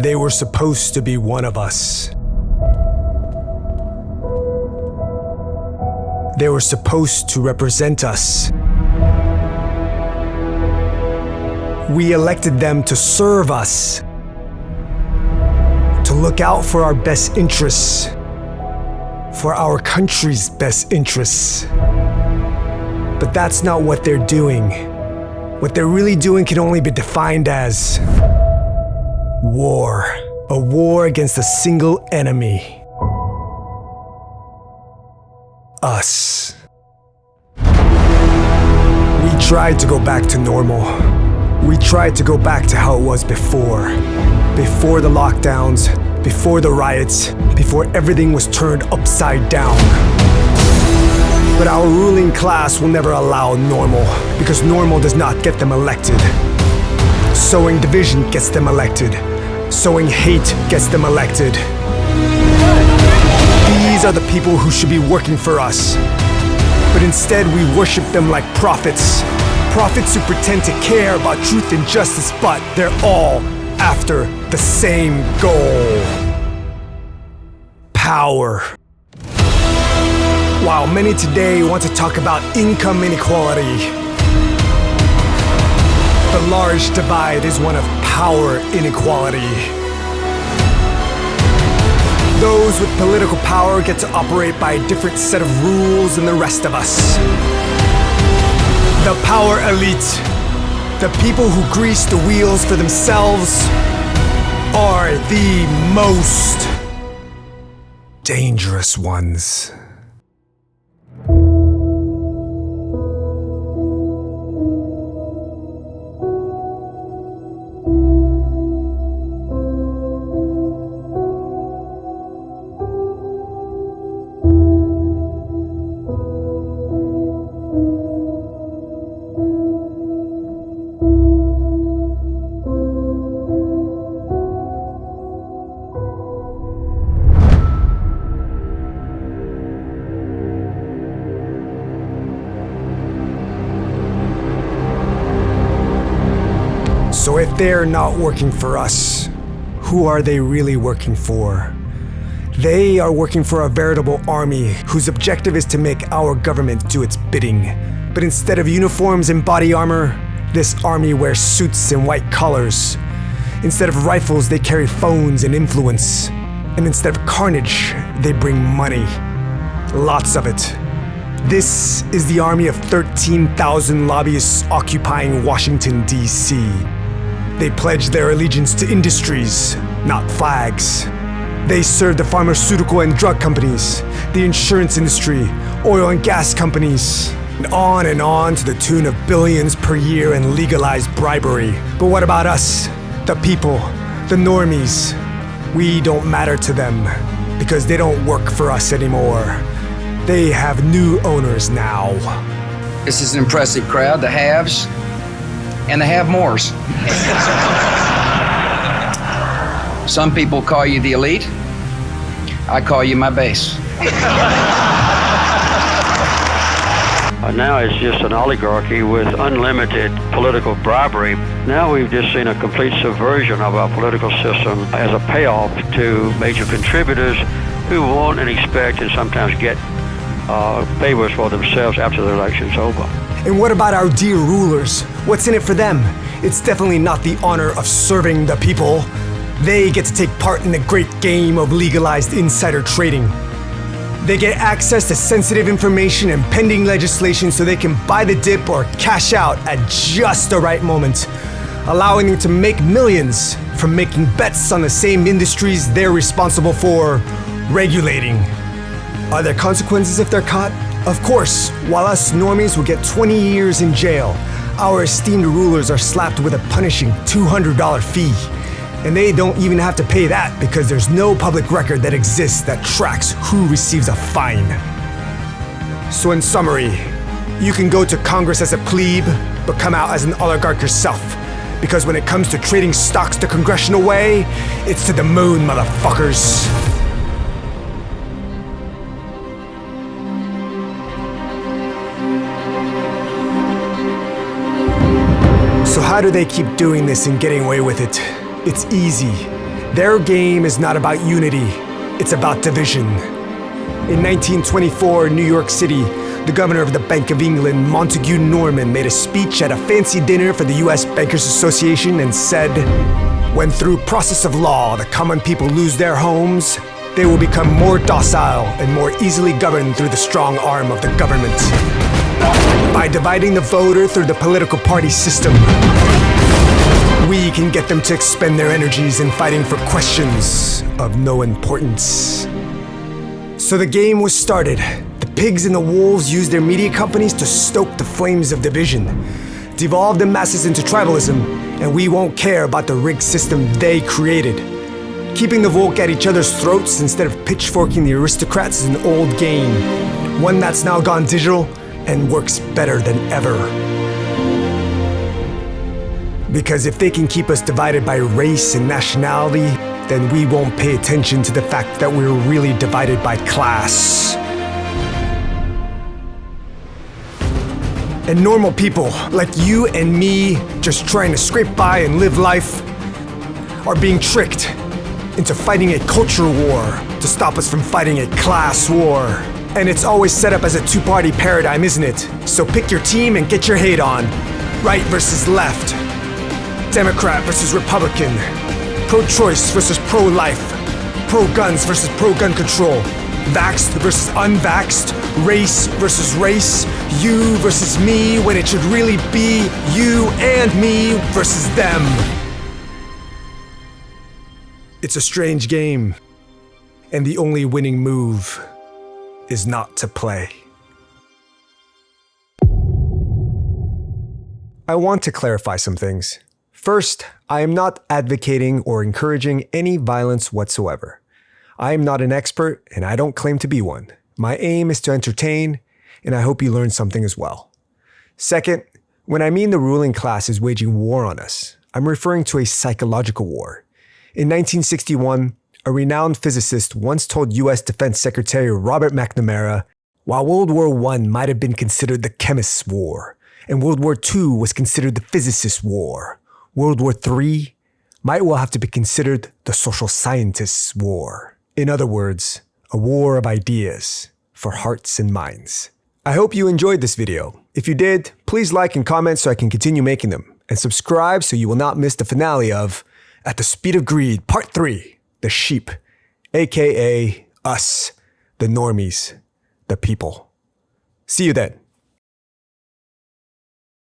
They were supposed to be one of us. They were supposed to represent us. We elected them to serve us, to look out for our best interests, for our country's best interests. But that's not what they're doing. What they're really doing can only be defined as war. A war against a single enemy. Us. We tried to go back to normal. We tried to go back to how it was before. Before the lockdowns, before the riots, before everything was turned upside down. But our ruling class will never allow normal, because normal does not get them elected. Sowing division gets them elected. Sowing hate gets them elected. These are the people who should be working for us. But instead we worship them like prophets. Prophets who pretend to care about truth and justice, but they're all after the same goal. Power. While many today want to talk about income inequality, the large divide is one of power inequality. Those with political power get to operate by a different set of rules than the rest of us. The power elite, the people who grease the wheels for themselves, are the most dangerous ones. So if they're not working for us, who are they really working for? They are working for a veritable army whose objective is to make our government do its bidding. But instead of uniforms and body armor, this army wears suits and white collars. Instead of rifles, they carry phones and influence. And instead of carnage, they bring money. Lots of it. This is the army of 13,000 lobbyists occupying Washington, D.C. They pledge their allegiance to industries, not flags. They serve the pharmaceutical and drug companies, the insurance industry, oil and gas companies, and on to the tune of billions per year in legalized bribery. But what about us, the people, the normies? We don't matter to them because they don't work for us anymore. They have new owners now. This is an impressive crowd, the haves and the have-mores. Some people call you the elite. I call you my base. Now it's just an oligarchy with unlimited political bribery. Now we've just seen a complete subversion of our political system as a payoff to major contributors who want and expect and sometimes get favors for themselves after the election's over. And what about our dear rulers? What's in it for them? It's definitely not the honor of serving the people. They get to take part in the great game of legalized insider trading. They get access to sensitive information and pending legislation so they can buy the dip or cash out at just the right moment, allowing them to make millions from making bets on the same industries they're responsible for regulating. Are there consequences if they're caught? Of course, while us normies will get 20 years in jail, our esteemed rulers are slapped with a punishing $200 fee. And they don't even have to pay that because there's no public record that exists that tracks who receives a fine. So in summary, you can go to Congress as a plebe, but come out as an oligarch yourself. Because when it comes to trading stocks the congressional way, it's to the moon, motherfuckers. So how do they keep doing this and getting away with it? It's easy. Their game is not about unity, it's about division. In 1924 in New York City, the governor of the Bank of England, Montague Norman, made a speech at a fancy dinner for the US Bankers Association and said, "When through process of law the common people lose their homes, they will become more docile and more easily governed through the strong arm of the government. By dividing the voter through the political party system, we can get them to expend their energies in fighting for questions of no importance." So the game was started. The pigs and the wolves used their media companies to stoke the flames of division, devolve the masses into tribalism, and we won't care about the rigged system they created. Keeping the Volk at each other's throats instead of pitchforking the aristocrats is an old game, one that's now gone digital and works better than ever. Because if they can keep us divided by race and nationality, then we won't pay attention to the fact that we're really divided by class. And normal people, like you and me, just trying to scrape by and live life, are being tricked into fighting a culture war to stop us from fighting a class war. And it's always set up as a two-party paradigm, isn't it? So pick your team and get your hate on. Right versus left. Democrat versus Republican. Pro-choice versus pro-life. Pro-guns versus pro-gun control. Vaxxed versus unvaxxed. Race versus race. You versus me, when it should really be you and me versus them. It's a strange game, and the only winning move is not to play. I want to clarify some things. First, I am not advocating or encouraging any violence whatsoever. I am not an expert, and I don't claim to be one. My aim is to entertain, and I hope you learn something as well. Second, when I mean the ruling class is waging war on us, I'm referring to a psychological war. In 1961, a renowned physicist once told US Defense Secretary Robert McNamara, while World War I might have been considered the chemist's war, and World War II was considered the physicist's war, World War III might well have to be considered the social scientist's war. In other words, a war of ideas for hearts and minds. I hope you enjoyed this video. If you did, please like and comment so I can continue making them, and subscribe so you will not miss the finale of At the Speed of Greed, Part 3, The Sheep, aka us, the normies, the people. See you then.